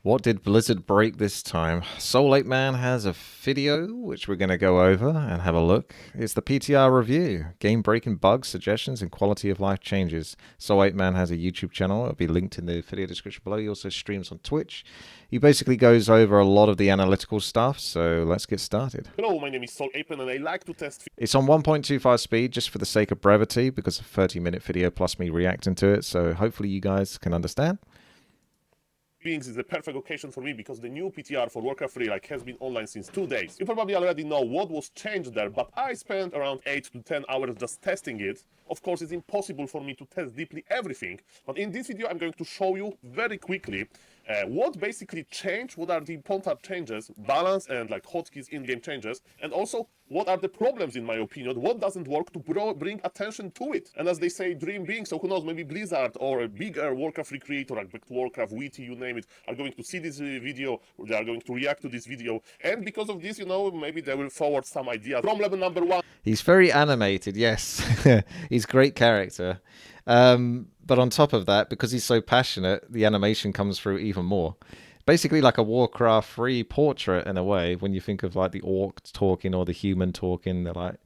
What did Blizzard break this time? Soul 8 Man has a video which we're going to go over and have a look. It's the PTR review, game breaking bugs, suggestions, and quality of life changes. Soul 8 Man has a YouTube channel. It'll be linked in the video description below. He also streams on Twitch. He basically goes over a lot of the analytical stuff, so let's get started. Hello, my name is Soul 8 Man and I like to test It's on 1.25 speed just for the sake of brevity because of a 30-minute video plus me reacting to it, so hopefully you guys can understand. beings is the perfect occasion for me because the new PTR for Warcraft 3 has been online since 2 days. You probably already know what was changed there, but I spent around 8 to 10 hours just testing it. Of course, it's impossible for me to test deeply everything, but in this video I'm going to show you very quickly what basically changed, what are the important changes, balance and hotkeys in-game changes, and also what are the problems in my opinion, what doesn't work to bring attention to it. And as they say, dream being, so who knows, maybe Blizzard or a bigger Warcraft 3 creator like Back to Warcraft, WTii, you name it, are going to see this video, or they are going to react to this video, and because of this, maybe they will forward some ideas from level number 1. He's very animated, yes. He's a great character. But on top of that, because he's so passionate, the animation comes through even more. Basically like a Warcraft 3 portrait in a way, when you think of the orc talking or the human talking, they're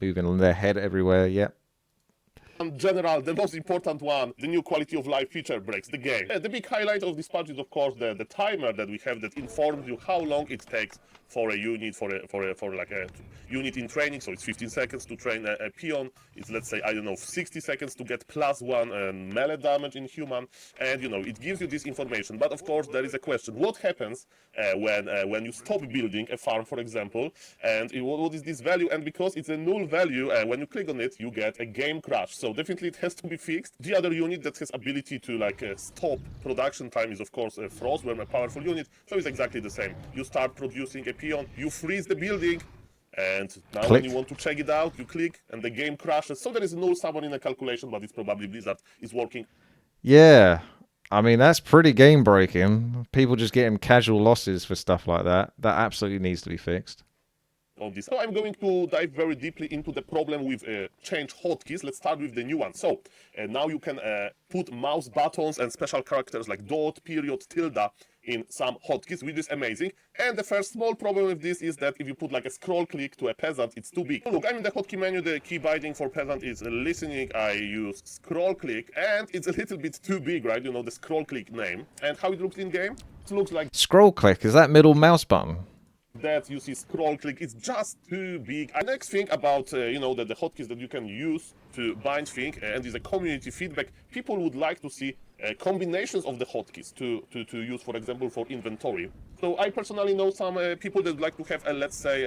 moving their head everywhere, yep. In general, the most important one, the new quality of life feature breaks the game. The big highlight of this patch is of course the timer that we have that informs you how long it takes for a unit, for a unit in training. So it's 15 seconds to train a peon. It's, let's say, I don't know, 60 seconds to get +1 melee damage in human. And it gives you this information. But of course there is a question: what happens when you stop building a farm, for example, and what is this value? And because it's a null value, when you click on it, you get a game crash. So definitely it has to be fixed. The other unit that has ability to stop production time is of course a Frostworm, a powerful unit. So it's exactly the same. You start producing a peon, you freeze the building, and now when you want to check it out, you click and the game crashes. So there is no summon in the calculation, but it's probably Blizzard is working. Yeah, I mean, that's pretty game breaking. People just getting casual losses for stuff like that. That absolutely needs to be fixed. On this. So I'm going to dive very deeply into the problem with change hotkeys. Let's start with the new one. So now you can put mouse buttons and special characters like dot, period, tilde in some hotkeys, which is amazing. And the first small problem with this is that if you put a scroll click to a peasant, it's too big. Look, I'm in the hotkey menu. The key binding for peasant is listening. I use scroll click, and it's a little bit too big, right? The scroll click name. And how it looks in game? It looks like scroll click. Is that middle mouse button? That you see scroll click is just too big. And next thing about the hotkeys that you can use to bind things, and is a community feedback. People would like to see combinations of the hotkeys to use, for example, for inventory. So I personally know some people that would like to have a, let's say,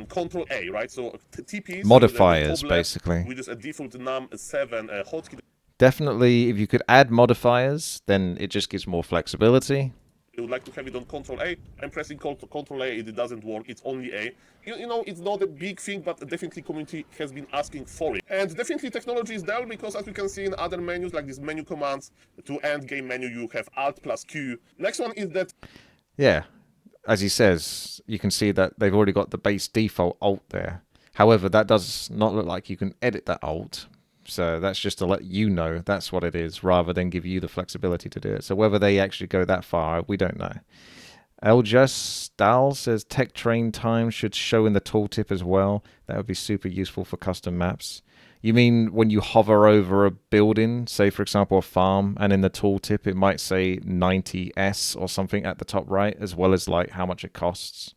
Control A, right? So TPs modifiers basically, which is a default num7 hotkey. Definitely, if you could add modifiers, then it just gives more flexibility. You would like to have it on Control A. I'm pressing Control A, it doesn't work, it's only A. It's not a big thing, but definitely community has been asking for it. And definitely technology is there, because as we can see in other menus, like these menu commands, to end game menu, you have Alt plus Q. Next one is that... Yeah, as he says, you can see that they've already got the base default Alt there. However, that does not look like you can edit that Alt. So that's just to let you know that's what it is, rather than give you the flexibility to do it. So whether they actually go that far, we don't know. Eljas Stahl says tech train time should show in the tooltip as well. That would be super useful for custom maps. You mean when you hover over a building, say for example a farm, and in the tooltip it might say 90S or something at the top right, as well as how much it costs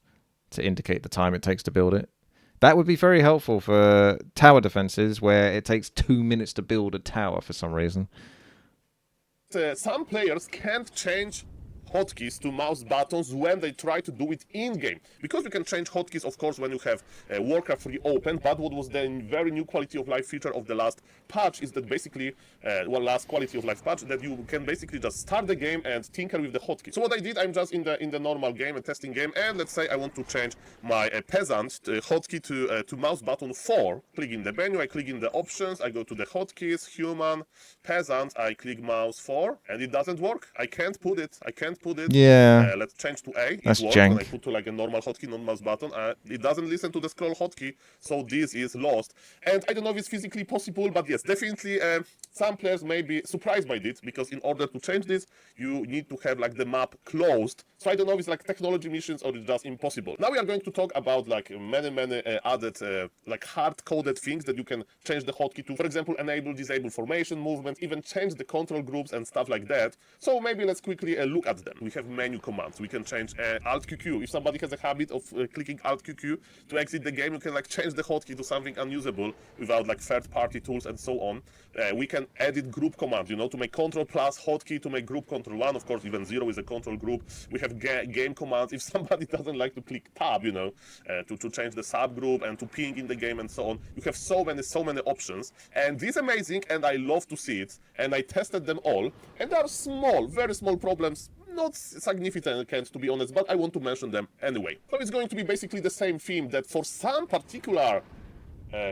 to indicate the time it takes to build it? That would be very helpful for tower defenses where it takes 2 minutes to build a tower for some reason. Some players can't change hotkeys to mouse buttons when they try to do it in-game. Because you can change hotkeys, of course, when you have Warcraft 3 open, but what was the very new quality of life feature of the last patch is that basically, last quality of life patch, that you can basically just start the game and tinker with the hotkeys. So what I did, I'm just in the normal game, a testing game, and let's say I want to change my peasant hotkey to mouse button 4. Click in the menu, I click in the options, I go to the hotkeys, human, peasant, I click mouse 4, and it doesn't work. I can't put it put it. Yeah, Let's change to A. It that's works when I jank. put to like a normal hotkey, non-mouse button. It doesn't listen to the scroll hotkey, so this is lost. And I don't know if it's physically possible, but yes, definitely some players may be surprised by this, because in order to change this, you need to have like the map closed. So I don't know if it's like technology missions or it's just impossible. Now we are going to talk about like many added like hard-coded things that you can change the hotkey to. For example, enable, disable formation, movement, even change the control groups and stuff like that. So maybe let's quickly look at them. We have menu commands. We can change Alt QQ. If somebody has a habit of clicking Alt QQ to exit the game, you can like change the hotkey to something unusable without like third-party tools and so on. We can edit group commands, you know, to make Control plus hotkey to make group Control 1. Of course, even 0 is a control group. We have game commands. If somebody doesn't like to click tab, you know, to change the subgroup and to ping in the game and so on. You have so many options. And this is amazing, and I love to see it. And I tested them all. And there are small, very small problems. Not significant, to be honest, but I want to mention them anyway. So it's going to be basically the same theme, that for some particular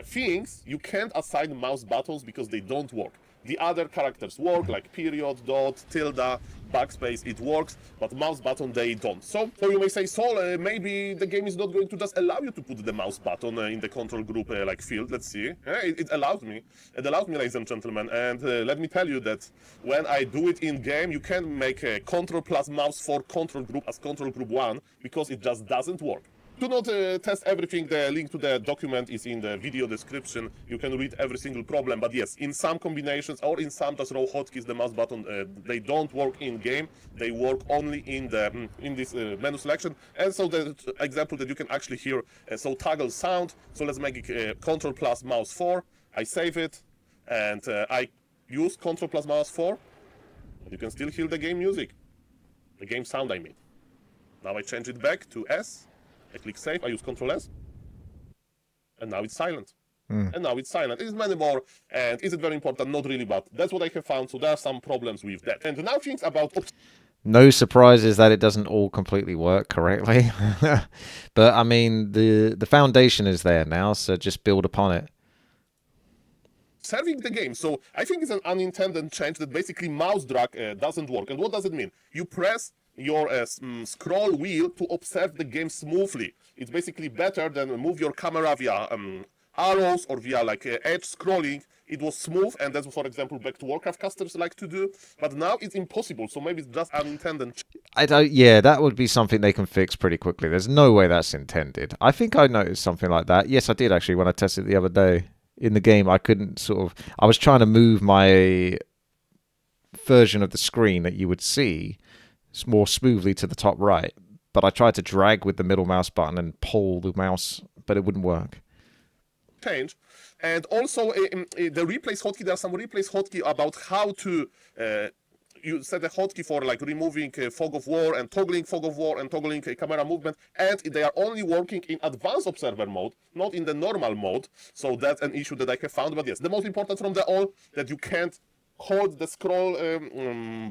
things, you can't assign mouse buttons because they don't work. The other characters work, like period, dot, tilde, backspace, it works, but mouse button, they don't. So you may say, Sol, maybe the game is not going to just allow you to put the mouse button in the control group like field. Let's see. It allows me. It allows me, ladies and gentlemen. And let me tell you that when I do it in game, you can make a control plus mouse for control group as control group 1, because it just doesn't work. Do not test everything. The link to the document is in the video description. You can read every single problem. But yes, in some combinations or in some just raw hotkeys, the mouse button, they don't work in game. They work only in the in this menu selection. And so the example that you can actually hear, so toggle sound. So let's make it Control plus mouse 4. I save it, and I use Control plus mouse 4. And you can still hear the game music, the game sound, I mean. Now I change it back to S. I click save, I use Ctrl S, and now it's silent. And now it's silent. It is many more, and is it very important? Not really, but that's what I have found, so there are some problems with that. And now things about... No surprises that it doesn't all completely work correctly. But, I mean, the foundation is there now, so just build upon it. Serving the game. So I think it's an unintended change that basically mouse drag doesn't work. And what does it mean? You press your scroll wheel to observe the game smoothly. It's basically better than move your camera via arrows or via like edge scrolling. It was smooth, and that's, for example, back to Warcraft casters like to do. But now it's impossible, so maybe it's just unintended. Yeah, that would be something they can fix pretty quickly. There's no way that's intended. I think I noticed something like that. Yes, I did actually when I tested it the other day. In the game, I couldn't I was trying to move my version of the screen that you would see more smoothly to the top right, but I tried to drag with the middle mouse button and pull the mouse, but it wouldn't work. Change. And also the replace hotkey, there are some replace hotkey about how to you set a hotkey for like removing fog of war and toggling fog of war and toggling camera movement, and they are only working in advanced observer mode, not in the normal mode. So that's an issue that I have found. But yes, the most important from the all, that you can't hold the scroll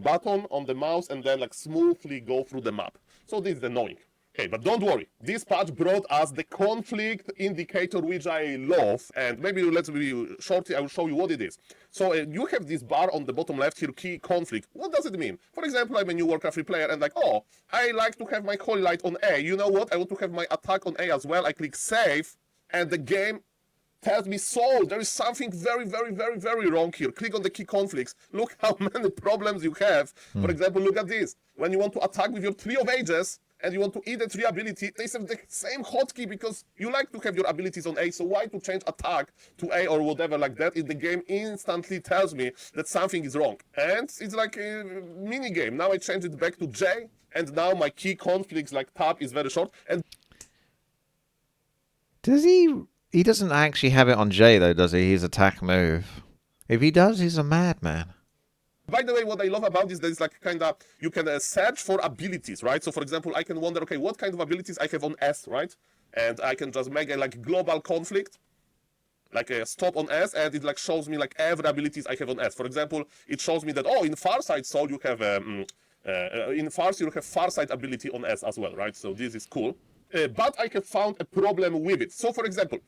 button on the mouse and then like smoothly go through the map. So this is annoying. Okay, but don't worry. This patch brought us the conflict indicator, which I love. And maybe let's be shortly, I will show you what it is. So you have this bar on the bottom left here, key conflict. What does it mean? For example, I'm a new Warcraft player and like, oh, I like to have my holy light on A. You know what? I want to have my attack on A as well. I click save, and the game tells me, so there is something very wrong here. Click on the key conflicts. Look how many problems you have. For example, look at this. When you want to attack with your Tree of Ages, and you want to eat the tree ability, they have the same hotkey because you like to have your abilities on A, so why to change attack to A or whatever like that if the game instantly tells me that something is wrong? And it's like a mini game. Now I change it back to J, and now my key conflicts like tab is very short. And does he doesn't actually have it on J though, does he? His attack move. If he does, he's a madman. By the way, what I love about this, there's like kind of, you can search for abilities, right? So for example, I can wonder, okay, what kind of abilities I have on S, right? And I can just make a like global conflict, like a stop on S, and it like shows me like every abilities I have on S. For example, it shows me that, oh, in Farsight Soul you have, in Farsight you have Farsight ability on S as well, right? So this is cool. But I have found a problem with it. So for example,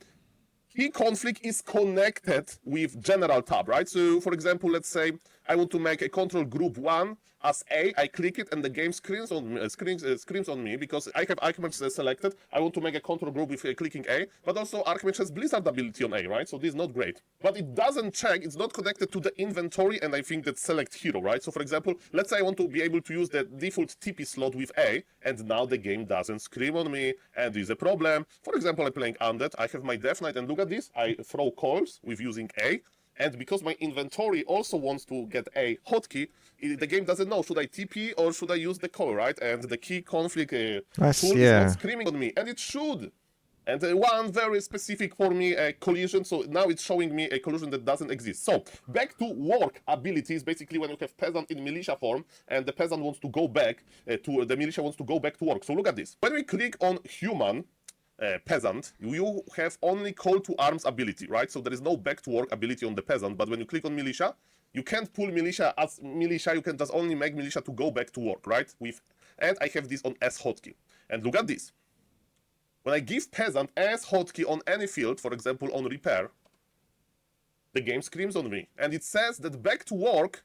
key conflict is connected with general tab, right? So for example, let's say I want to make a control group 1 as A, I click it and the game screams on me because I have Archmage selected. I want to make a control group with clicking A, but also Archmage has Blizzard ability on A, right? So this is not great. But it doesn't check, it's not connected to the inventory, and I think that select hero, right? So for example, let's say I want to be able to use the default TP slot with A, and now the game doesn't scream on me, and there's a problem. For example, I'm playing Undead, I have my Death Knight, and look at this, I throw coils with using A, and because my inventory also wants to get a hotkey, the game doesn't know, should I TP or should I use the coil, right? And the key conflict tool is not screaming on me, and it should. And one very specific for me collision, so now it's showing me a collision that doesn't exist. So, back to work abilities, basically when you have peasant in militia form, and the peasant wants to go back the militia wants to go back to work. So look at this. When we click on human, peasant, you have only call to arms ability, right? So there is no back to work ability on the peasant, but when you click on militia, you can't pull militia as militia, you can just only make militia to go back to work, right? And I have this on S hotkey. And look at this. When I give peasant S hotkey on any field, for example on repair, the game screams on me. And it says that back to work,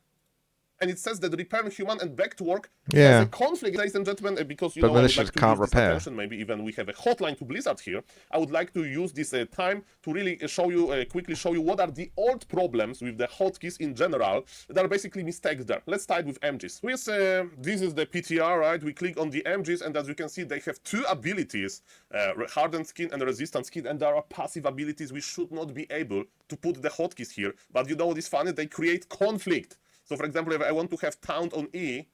and it says that repair human and back to work has a conflict, ladies and gentlemen, because you know I would like to use this attention, maybe even we have a hotline to Blizzard here. I would like to use this time to really show you, quickly show you what are the old problems with the hotkeys in general. There are basically mistakes there. Let's start with MGs. This is the PTR, right? We click on the MGs, and as you can see, they have two abilities, hardened skin and resistant skin, and there are passive abilities. We should not be able to put the hotkeys here, but you know what is funny? They create conflict. So for example, if I want to have Taunt on E,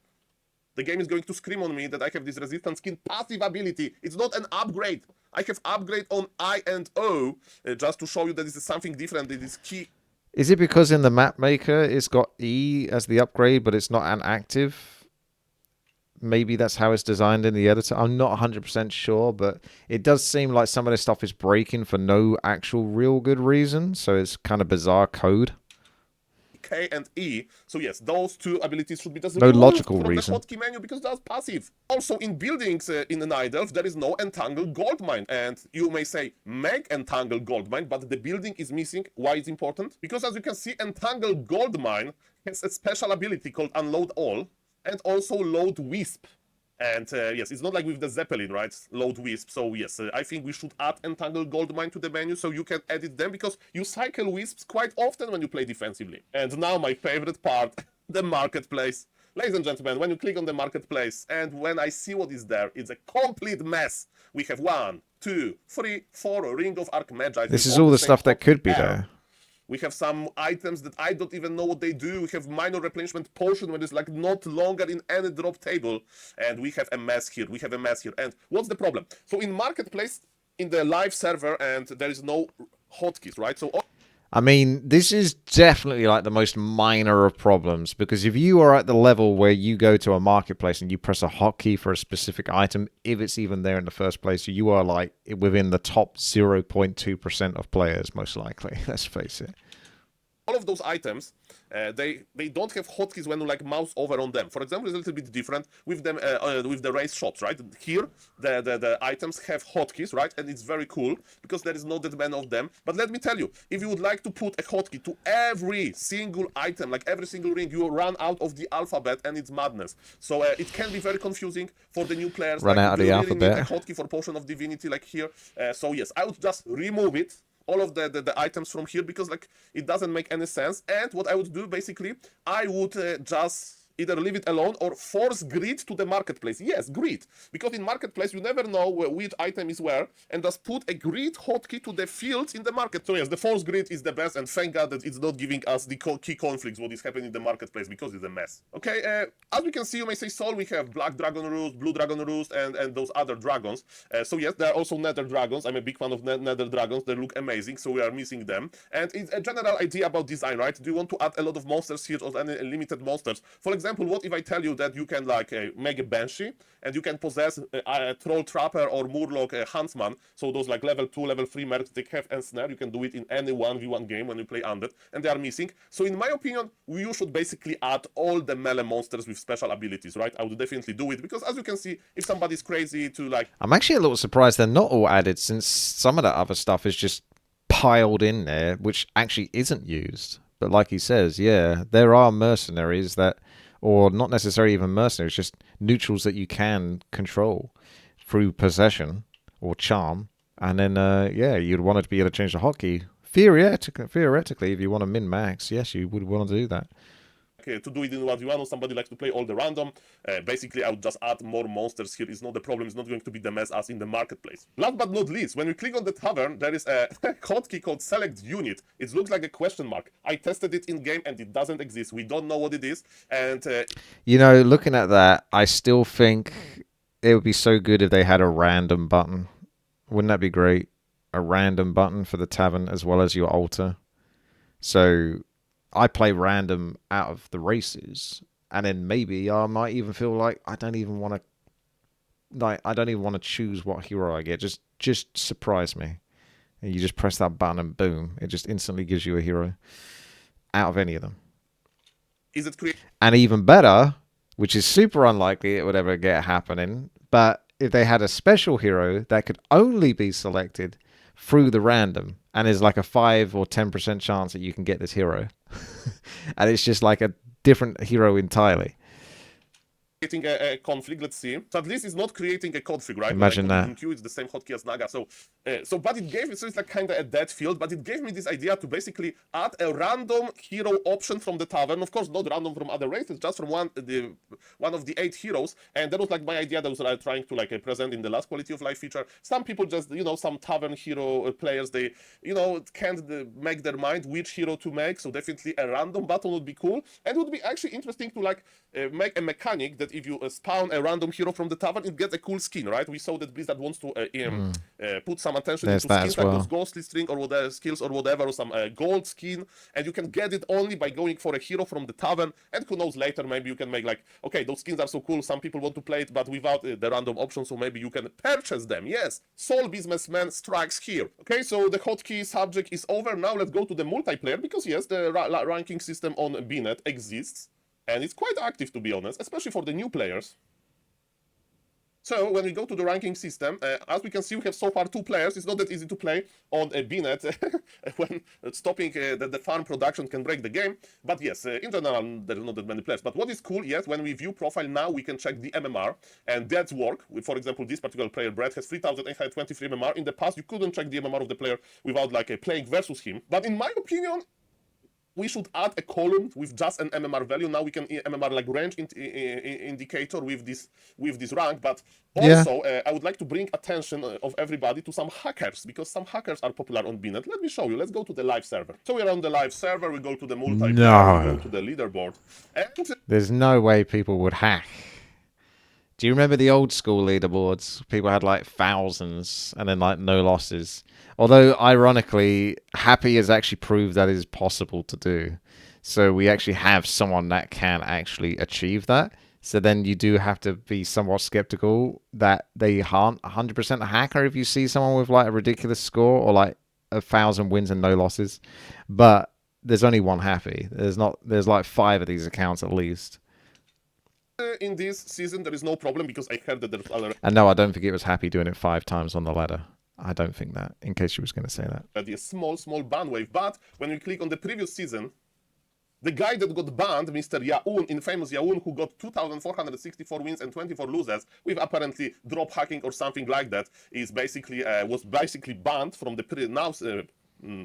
the game is going to scream on me that I have this resistant skin passive ability. It's not an upgrade. I have upgrade on I and O, just to show you that this is something different. It is key. Is it because in the map maker it's got E as the upgrade, but it's not an active? Maybe that's how it's designed in the editor. I'm not 100% sure, but it does seem like some of this stuff is breaking for no actual real good reason. So it's kind of bizarre code. K and E. So yes, those two abilities should be just no logical from reason. the hotkey menu because that's passive. Also in buildings in the Night Elf, there is no entangled gold mine. And you may say, make entangled gold mine, but the building is missing. Why it's important? Because as you can see, entangled gold mine has a special ability called unload all and also load wisp. And yes, it's not like with the Zeppelin, right? Load wisp. So yes, I think we should add entangled gold mine to the menu so you can edit them because you cycle wisps quite often when you play defensively. And now my favorite part, the marketplace. Ladies and gentlemen, when you click on the marketplace and when I see what is there, it's a complete mess. We have 1, 2, 3, 4 Ring of Archmagi. This is all the stuff that could be there. We have some items that I don't even know what they do. We have minor replenishment potion when it's like not longer in any drop table. And we have a mess here. We have a mess here. And what's the problem? So in Marketplace, in the live server, and there is no hotkeys, right? So I mean, this is definitely like the most minor of problems, because if you are at the level where you go to a marketplace and you press a hotkey for a specific item, if it's even there in the first place, you are like within the top 0.2% of players, most likely. Let's face it. All of those items, they don't have hotkeys when you like mouse over on them. For example, it's a little bit different with them with the race shots, right? Here, the items have hotkeys, right? And it's very cool because there is no that many of them. But let me tell you, if you would like to put a hotkey to every single item, like every single ring, you will run out of the alphabet, and it's madness. So it can be very confusing for the new players. Run out of the alphabet. Need a hotkey for Potion of Divinity, like here. So yes, I would just remove it. All of the items from here because like it doesn't make any sense. And what I would do basically, I would just either leave it alone or force grid to the marketplace. Yes, grid. Because in marketplace, you never know which item is where, and just put a grid hotkey to the fields in the market. So yes, the force grid is the best, and thank God that it's not giving us the key conflicts, what is happening in the marketplace, because it's a mess. Okay, as we can see, you may say, Sol, we have Black Dragon Roost, Blue Dragon Roost, and those other dragons. So yes, there are also Nether Dragons. I'm a big fan of Nether Dragons. They look amazing, so we are missing them. And it's a general idea about design, right? Do you want to add a lot of monsters here or any limited monsters? For example, what if I tell you that you can like make a Banshee and you can possess a Troll Trapper or Murloc Huntsman, so those like level 2, level 3 mercs, they have ensnare, you can do it in any 1v1 game when you play Undead, and they are missing. So in my opinion, you should basically add all the melee monsters with special abilities, right? I would definitely do it, because as you can see, if somebody's crazy to like... I'm actually a little surprised they're not all added, since some of that other stuff is just piled in there, which actually isn't used. But like he says, yeah, there are mercenaries that, or not necessarily even mercenaries, just neutrals that you can control through possession or charm. And then, yeah, you'd want to be able to change the hotkey. Theoretically, if you want to min-max, yes, you would want to do that. To do it in 1v1, or somebody likes to play all the random, basically I would just add more monsters here. It's not the problem, it's not going to be the mess as in the marketplace. Last but not least, when we click on the Tavern, there is a hotkey called Select Unit. It looks like a question mark. I tested it in game and it doesn't exist. We don't know what it is. And you know, looking at that, I still think it would be so good if they had a random button. Wouldn't that be great? A random button for the Tavern as well as your altar. So I play random out of the races, and then maybe I might even feel like I don't even want to choose what hero I get. Just surprise me, and you just press that button and boom, it just instantly gives you a hero out of any of them. Is it and even better, which is super unlikely it would ever get happening, but if they had a special hero that could only be selected through the random, and there's like a 5 or 10% chance that you can get this hero. And it's just like a different hero entirely. Creating a conflict, let's see. So at least it's not creating a conflict, right? Imagine that. In Q, it's the same hotkey as Naga. So but it gave me, so it's like kind of a dead field, but it gave me this idea to basically add a random hero option from the Tavern. Of course, not random from other races, just from one of the 8 heroes. And that was like my idea that was trying to like present in the last quality of life feature. Some people just, some Tavern hero players, they, can't make their mind which hero to make. So definitely a random button would be cool. And it would be actually interesting to like make a mechanic that if you spawn a random hero from the Tavern, it gets a cool skin, right? We saw that Blizzard wants to put some attention into skins like those ghostly string or whatever skills or whatever, or some gold skin, and you can get it only by going for a hero from the Tavern. And who knows, later maybe you can make like, okay, those skins are so cool, some people want to play it, but without the random option, so maybe you can purchase them. Yes, Soul Businessman strikes here. Okay, so the hotkey subject is over. Now let's go to the multiplayer, because yes, the ranking system on BNet exists. And it's quite active, to be honest, especially for the new players. So when we go to the ranking system, as we can see, we have so far 2 players. It's not that easy to play on a BNet when stopping the farm production can break the game. But yes, in general, there's not that many players. But what is cool, yes, when we view profile now, we can check the MMR, and that's work. For example, this particular player, Brett, has 3,823 MMR. In the past, you couldn't check the MMR of the player without like playing versus him. But in my opinion, we should add a column with just an MMR value. Now we can MMR like range indicator with this rank. But also, I would like to bring attention of everybody to some hackers, because some hackers are popular on BNet. Let me show you. Let's go to the live server. So we're on the live server. We go to the multiplayer. We go to the leaderboard. And there's no way people would hack. Do you remember the old school leaderboards? People had like thousands and then like no losses. Although, ironically, Happy has actually proved that it is possible to do. So we actually have someone that can actually achieve that. So then you do have to be somewhat skeptical that they aren't 100% a hacker if you see someone with like a ridiculous score or like 1,000 wins and no losses. But there's only one Happy. There's like 5 of these accounts at least. In this season, there is no problem, because I heard that there's already... And no, I don't think it was Happy doing it 5 times on the ladder. I don't think that, in case you was going to say that. A small ban wave. But when we click on the previous season, the guy that got banned, Mr. Yaun, infamous Yaun, who got 2,464 wins and 24 losses with apparently drop hacking or something like that, is basically was basically banned from the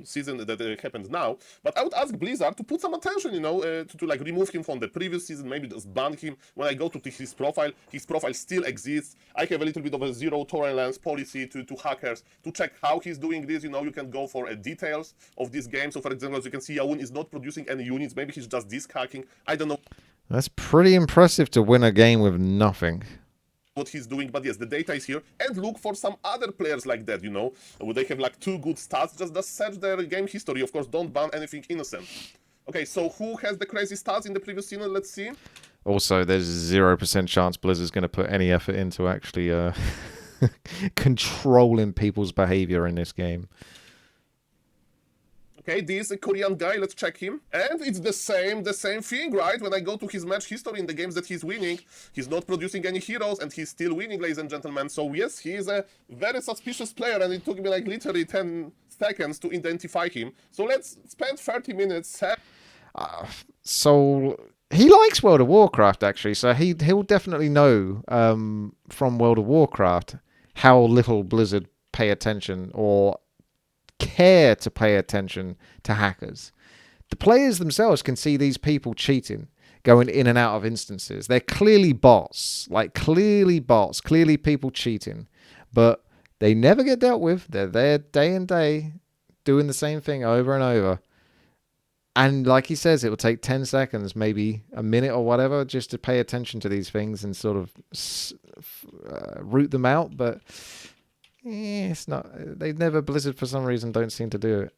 season that happens now. But I would ask Blizzard to put some attention, to like remove him from the previous season, maybe just ban him. When I go to his profile still exists. I have a little bit of a zero tolerance policy to hackers to check how he's doing this. You can go for details of this game. So for example, as you can see, Yaun is not producing any units. Maybe he's just disc hacking. I don't know. That's pretty impressive to win a game with nothing. What he's doing, but yes, the data is here. And look for some other players like that, where they have like 2 good stats. Just search their game history. Of course, don't ban anything innocent. Okay, so who has the crazy stats in the previous season? Let's see. Also, there's 0% chance Blizzard's going to put any effort into actually controlling people's behavior in this game. Okay, this Korean guy, let's check him. And it's the same thing, right? When I go to his match history in the games that he's winning, he's not producing any heroes and he's still winning, ladies and gentlemen. So yes, he is a very suspicious player and it took me like literally 10 seconds to identify him. So let's spend 30 minutes. So he likes World of Warcraft, actually. So he'll definitely know from World of Warcraft how little Blizzard pay attention or care to pay attention to hackers. The players themselves can see these people cheating, going in and out of instances. They're clearly bots, clearly people cheating, but they never get dealt with. They're there day and day doing the same thing over and over. And like he says, it will take 10 seconds, maybe a minute or whatever, just to pay attention to these things and sort of root them out. But it's not. They never, Blizzard for some reason don't seem to do it.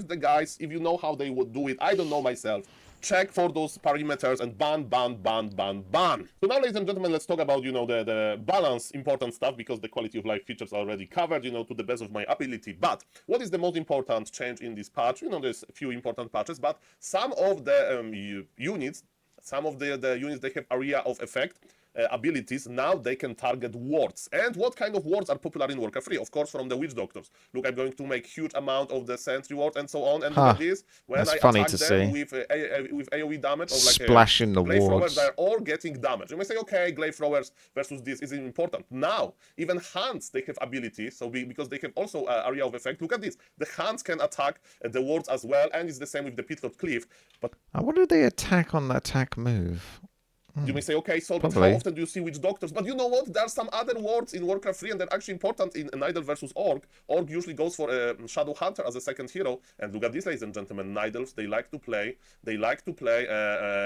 The guys, if you know how they would do it, I don't know myself. Check for those parameters and ban. So now, ladies and gentlemen, let's talk about, the balance, important stuff, because the quality of life features are already covered, to the best of my ability. But what is the most important change in this patch? There's a few important patches, but some of the units, they have area of effect. Abilities, now they can target wards. And what kind of wards are popular in Warcraft 3? Of course, from the Witch Doctors. Look, I'm going to make huge amount of the sentry ward and so on. And look at this. When That's I funny attack to them see. with AoE damage, or like splashing the glaive throwers, wards. they're all getting damage. You may say, okay, glaive throwers versus this is important. Now, even hands, they have ability. So because they have also area of effect. Look at this. The hands can attack the wards as well, and it's the same with the Pitlord Cliff. But what did they attack on the attack move? You may say, okay, so how often do you see Witch Doctors? But you know what? There are some other wards in Warcraft 3, and they're actually important in Nidal versus Orc. Orc usually goes for Shadow Hunter as a second hero. And look at this, ladies and gentlemen. Nidals, they like to play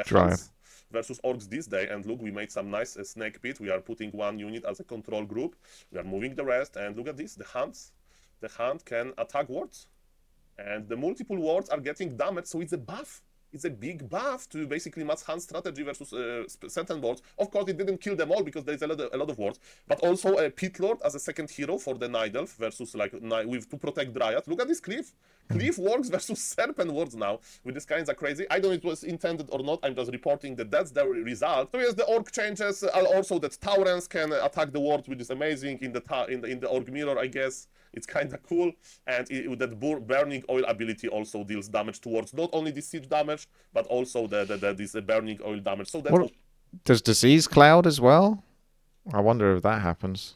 Hunts versus Orcs this day. And look, we made some nice snake pit. We are putting one unit as a control group. We are moving the rest. And look at this, the Hunts. The Hunt can attack wards. And the multiple wards are getting damaged, so it's a buff. It's a big buff to basically mass hunt strategy versus certain wards. Of course, it didn't kill them all because there's a lot of wards, but also a Pit Lord as a second hero for the Nidalf versus to protect Dryad. Look at this Cliff. Cliff works versus Serpent wards now, which is kind of crazy. I don't know if it was intended or not. I'm just reporting that that's the result. So yes, the Orc changes. Also that Taurens can attack the wards, which is amazing in the Orc mirror, I guess. It's kind of cool, and that burning oil ability also deals damage towards not only the siege damage, but also this burning oil damage. So that's does Disease Cloud as well? I wonder if that happens.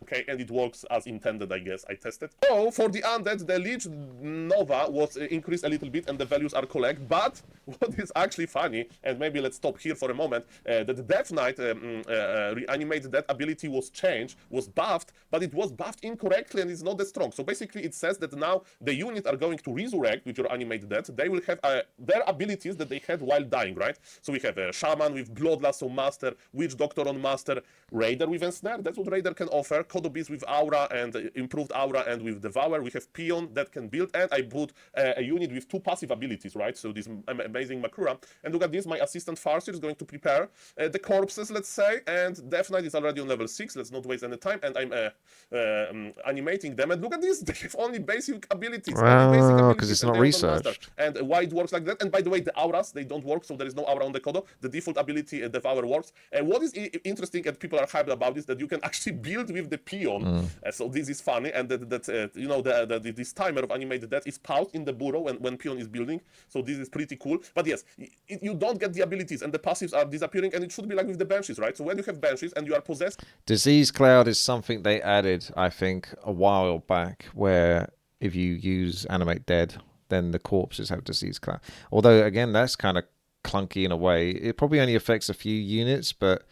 Okay, and it works as intended, I guess. I tested. So, for the undead, the Lich Nova was increased a little bit and the values are correct. But what is actually funny, and maybe let's stop here for a moment, that the Death Knight reanimated that ability was changed, was buffed, but it was buffed incorrectly and it's not that strong. So basically it says that now the units are going to resurrect with your animated death. They will have their abilities that they had while dying, right? So we have a Shaman with Bloodlust on Master, Witch Doctor on Master, Raider with Ensnare. That's what Raider can offer. Kodobeast with Aura and improved Aura and with Devour. We have Peon that can build, and I put a unit with 2 passive abilities, right? So this amazing Makura. And look at this, my assistant Farseer is going to prepare the corpses, let's say, and Death Knight is already on level 6. Let's not waste any time, and I'm animating them. And look at this, they have only basic abilities. Because it's not researched. And why it works like that. And by the way, the auras, they don't work, so there is no aura on the Kodo. The default ability Devour works. And what is interesting, and people are hyped about this, that you can actually build with the Peon. So this is funny, and this timer of animated death is paused in the burrow when Peon is building. So this is pretty cool. But yes, you don't get the abilities, and the passives are disappearing, and it should be like with the Banshees, right? So when you have Banshees and you are possessed... Disease Cloud is something they added, I think, a while back, where if you use Animate Dead, then the corpses have Disease Cloud. Although, again, that's kind of clunky in a way. It probably only affects a few units, but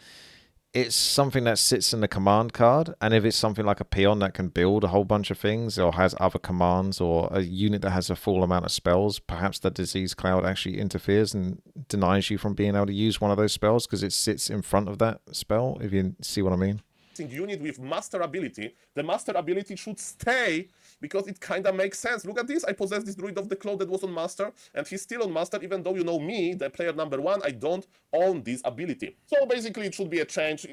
it's something that sits in the command card, and if it's something like a peon that can build a whole bunch of things or has other commands, or a unit that has a full amount of spells, perhaps the Disease Cloud actually interferes and denies you from being able to use one of those spells because it sits in front of that spell, if you see what I mean. Unit with master ability, the master ability should stay because it kind of makes sense. Look at this, I possess this Druid of the Cloud that was on master, and he's still on master, even though, you know me, the player number 1, I don't own this ability. So basically it should be a change.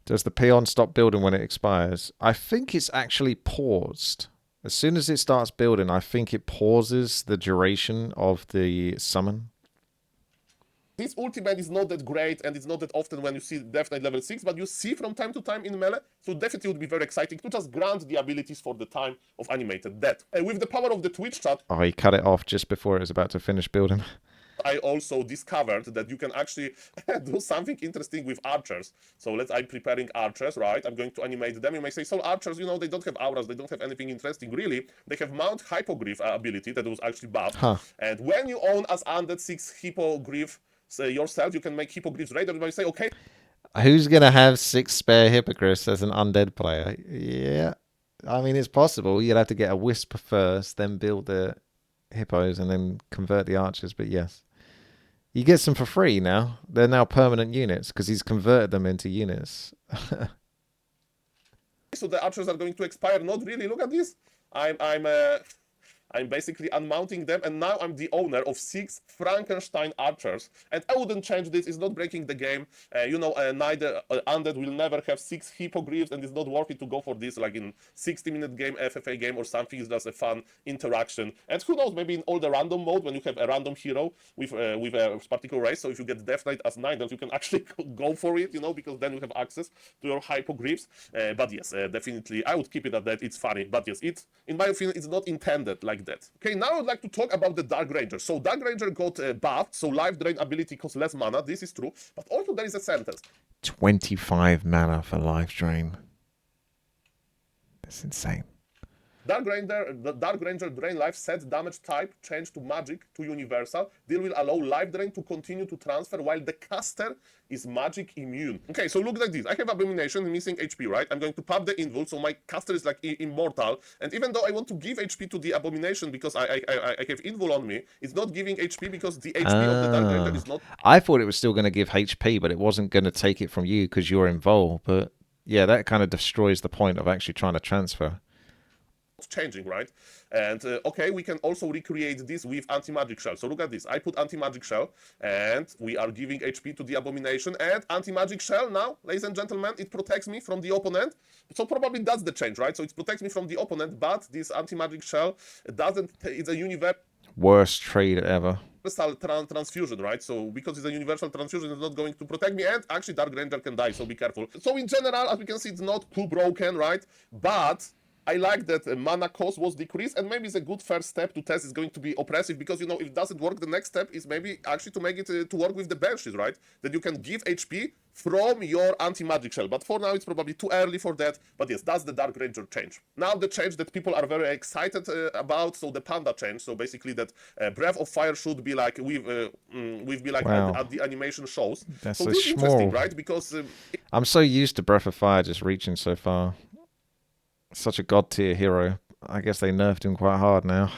Does the peon stop building when it expires? I think it's actually paused As soon as it starts building, I think it pauses the duration of the summon. This ultimate is not that great, and it's not that often when you see Death Knight level 6, but you see from time to time in melee, so definitely would be very exciting to just grant the abilities for the time of animated death. With the power of the Twitch chat, Oh, he cut it off just before it was about to finish building. I also discovered that you can actually do something interesting with archers. So I'm preparing archers, right? I'm going to animate them. You may say, so archers, they don't have auras, they don't have anything interesting. Really, they have Mount Hippogriff ability that was actually buffed. Huh. And when you own as undead 6 Hippogriff yourself, you can make Hippogriffs raid. Everybody say, okay. Who's going to have 6 spare Hippogriffs as an undead player? Yeah. I mean, it's possible. You'd have to get a Whisper first, then build the Hippos, and then convert the archers. But yes. You get some for free now. They're now permanent units because he's converted them into units. So the archers are going to expire. Not really. Look at this. I'm basically unmounting them, and now I'm the owner of 6 Frankenstein archers. And I wouldn't change this. It's not breaking the game. Neither undead will never have 6 hippogriffs, and it's not worth it to go for this like in 60-minute game, FFA game or something. It's just a fun interaction. And who knows, maybe in all the random mode, when you have a random hero with a particular race, so if you get Death Knight as 9, then you can actually go for it, because then you have access to your hippogriffs. But yes, definitely, I would keep it at that. It's funny. But yes, in my opinion, it's not intended like that. Okay, now I would like to talk about the Dark Ranger. So Dark Ranger got buffed, so life drain ability costs less mana. This is true, but also there is a sentence. 25 mana for life drain. That's insane. The Dark Ranger drain life, set damage type, change to magic to universal. This will allow life drain to continue to transfer while the caster is magic immune. Okay, so look like this. I have Abomination missing HP, right? I'm going to pop the invul, so my caster is like immortal. And even though I want to give HP to the Abomination because I have invul on me, it's not giving HP because the HP of the Dark Ranger is not. I thought it was still going to give HP, but it wasn't going to take it from you because you're involved. But yeah, that kind of destroys the point of actually trying to transfer. Changing, right? And okay, we can also recreate this with anti-magic shell. So look at this. I put anti-magic shell, and we are giving HP to the Abomination. And anti-magic shell now, ladies and gentlemen, it protects me from the opponent. So probably that's the change, right? So it protects me from the opponent, but this anti-magic shell doesn't. It's a universal. Worst trade ever. Transfusion, right? So because it's a universal transfusion, it's not going to protect me, and actually Dark Ranger can die, so be careful. So in general, as we can see, it's not too broken, right? But I like that mana cost was decreased, and maybe it's a good first step to test. It's going to be oppressive because, if it doesn't work, the next step is maybe actually to make it to work with the Banshees, right? That you can give HP from your anti-magic shell. But for now, it's probably too early for that. But yes, that's the Dark Ranger change. Now the change that people are very excited about, so the Panda change. So basically that Breath of Fire should be like, we've been like Wow. at the animation shows. That's so so this is interesting, small. right? Because I'm so used to Breath of Fire just reaching so far. Such a god tier hero. I guess they nerfed him quite hard now.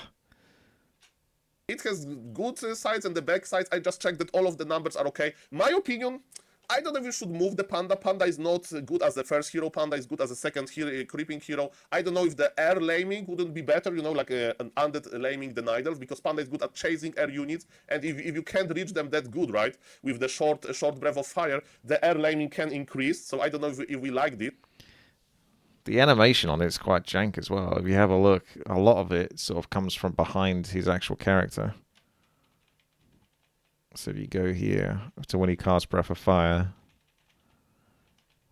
it has good sides and the bad sides. I just checked that all of the numbers are okay. My opinion, I don't know if you should move the Panda. Panda is not good as the first hero. Panda is good as a second hero, creeping hero. I don't know if the air laming wouldn't be better, like an undead laming the Nidals, because Panda is good at chasing air units, and if you can't reach them that good, right, with the short Breath of Fire, the air laming can increase. So I don't know if we like this. The animation on it is quite jank as well. If you have a look, a lot of it sort of comes from behind his actual character. So if you go here to when he casts Breath of Fire,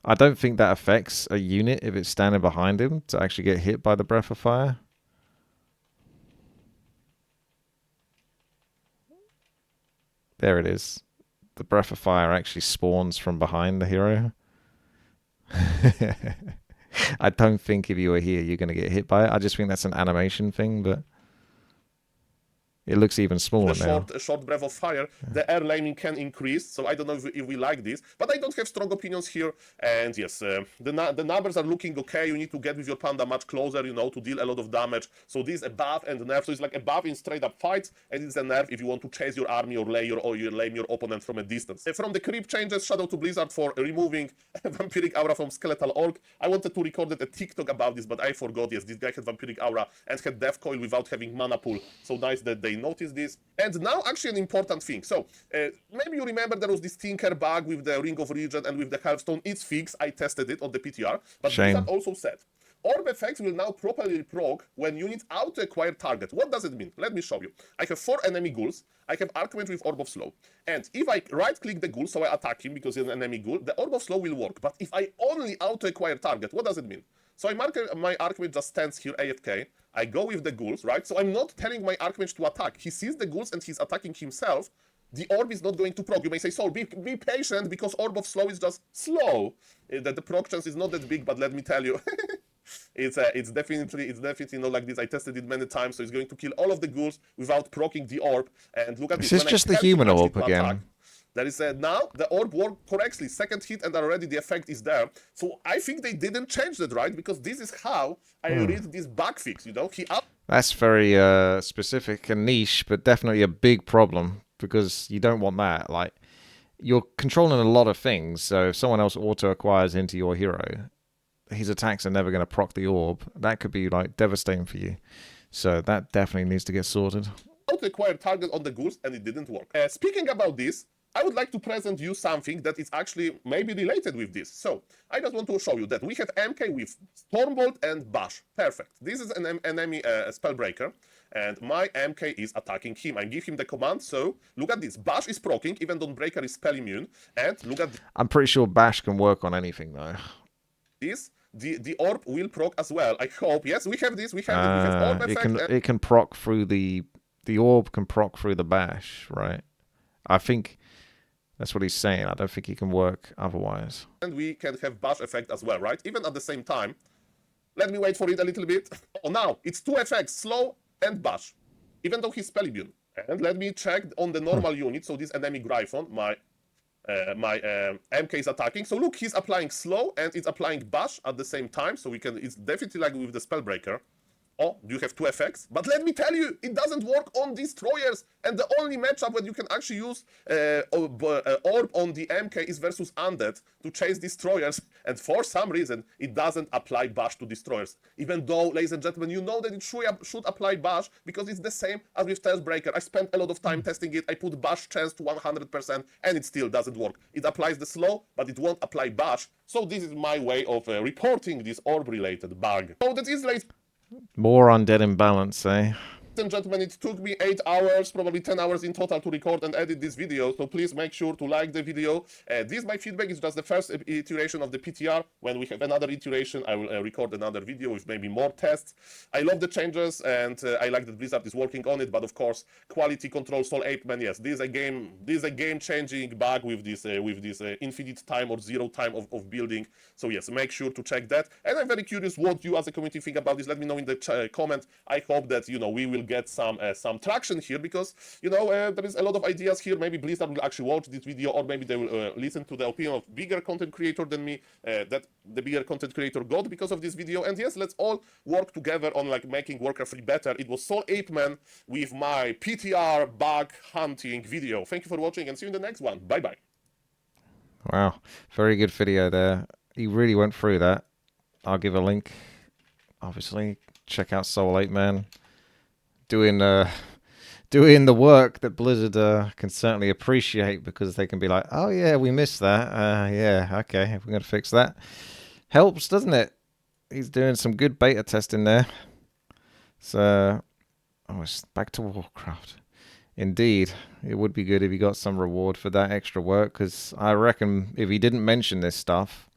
I don't think that affects a unit if it's standing behind him to actually get hit by the Breath of Fire. There it is. The Breath of Fire actually spawns from behind the hero. I don't think if you were here, you're going to get hit by it. I just think that's an animation thing, but it looks even smaller now. Short Breath of Fire, the air laming can increase, so I don't know if we like this, but I don't have strong opinions here. And yes, the numbers are looking okay. You need to get with your Panda much closer, to deal a lot of damage. So this is a buff and a nerf. So it's like a buff in straight up fights, and it's a nerf if you want to chase your army or lame your opponent from a distance. From the creep changes, Shadow to Blizzard for removing Vampiric Aura from Skeletal Orc. I wanted to record a TikTok about this, but I forgot. Yes, this guy had Vampiric Aura and had Death Coil without having mana pool. So nice that they notice this. And now actually an important thing. So maybe you remember there was this Tinker bug with the Ring of Regent and with the Hearthstone. It's fixed. I tested it on the PTR. But Blizzard also said Orb effects will now properly proc when units auto-acquire target. What does it mean? Let me show you. I have 4 enemy ghouls. I have Archmage with Orb of Slow. And if I right-click the ghoul, so I attack him because he's an enemy ghoul, the Orb of Slow will work. But if I only auto-acquire target, what does it mean? So my Archmage just stands here AFK. I go with the ghouls, right? So I'm not telling my Archmage to attack. He sees the ghouls and he's attacking himself. The orb is not going to proc. You may say, Soul, be patient because Orb of Slow is just slow. That the proc chance is not that big, but let me tell you, it's definitely not like this. I tested it many times, so it's going to kill all of the ghouls without proccing the orb. And look at this. This is just the human orb again. Attack, there is now the orb worked correctly. Second hit and already the effect is there. So I think they didn't change that, right? Because this is how I read this bug fix, you know? That's very specific and niche, but definitely a big problem because you don't want that. Like, you're controlling a lot of things, so if someone else auto-acquires into your hero, his attacks are never going to proc the orb. That could be like devastating for you. So that definitely needs to get sorted. Auto-acquire target on the ghouls and it didn't work. Speaking about this, I would like to present you something that is actually maybe related with this. So I just want to show you that we have MK with Stormbolt and Bash. Perfect. This is an enemy spellbreaker, and my MK is attacking him. I give him the command. So look at this. Bash is proccing, even though Breaker is spell immune. And look at I'm pretty sure Bash can work on anything though. this. The orb will proc as well. I hope. Yes, we have this. We have orb effect. It can proc through the orb can proc through the Bash, right? I think that's what he's saying. I don't think he can work otherwise. And we can have Bash effect as well, right? Even at the same time. Let me wait for it a little bit. Oh, now it's 2 effects, Slow and Bash, even though he's spell immune. And let me check on the normal unit. So this enemy Gryphon, my MK is attacking. So look, he's applying Slow and it's applying Bash at the same time. So we can. It's definitely like with the Spellbreaker. Oh, you have 2 effects. But let me tell you, it doesn't work on destroyers. And the only matchup where you can actually use orb on the MK is versus Undead to chase destroyers. And for some reason, it doesn't apply Bash to destroyers. Even though, ladies and gentlemen, you know that it should apply Bash because it's the same as with Stealthbreaker. I spent a lot of time testing it. I put Bash chance to 100% and it still doesn't work. It applies the slow, but it won't apply Bash. So this is my way of reporting this orb-related bug. So that is, ladies. More undead imbalance, eh? And gentlemen, it took me 8 hours, probably 10 hours in total to record and edit this video, so please make sure to like the video. This, my feedback, is just the first iteration of the PTR. When we have another iteration, I will record another video with maybe more tests. I love the changes, and I like that Blizzard is working on it, but of course, quality control Soul Apeman, yes, this is a game-changing bug with this infinite time or 0 time of building. So yes, make sure to check that. And I'm very curious what you as a community think about this. Let me know in the comment. I hope that, you know, we will get some traction here, because, you know, there is a lot of ideas here. Maybe Blizzard will actually watch this video, or maybe they will listen to the opinion of bigger content creator than me, that the bigger content creator got because of this video. And yes, let's all work together on like making Warcraft 3 better. It was Soul Apeman with my PTR bug hunting video. Thank you for watching and see you in the next one. Bye bye. Wow, very good video there. He really went through that. I'll give a link. Obviously, check out Soul Apeman. Doing the work that Blizzard can certainly appreciate, because they can be like, oh yeah, we missed that. Yeah, okay, we're going to fix that. Helps, doesn't it? He's doing some good beta testing there. So, oh, it's back to Warcraft. Indeed, it would be good if he got some reward for that extra work, because I reckon if he didn't mention this stuff,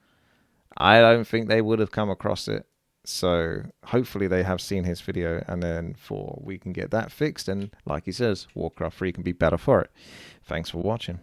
I don't think they would have come across it. So hopefully they have seen his video, and then we can get that fixed, and like he says, Warcraft 3 can be better for it. Thanks for watching.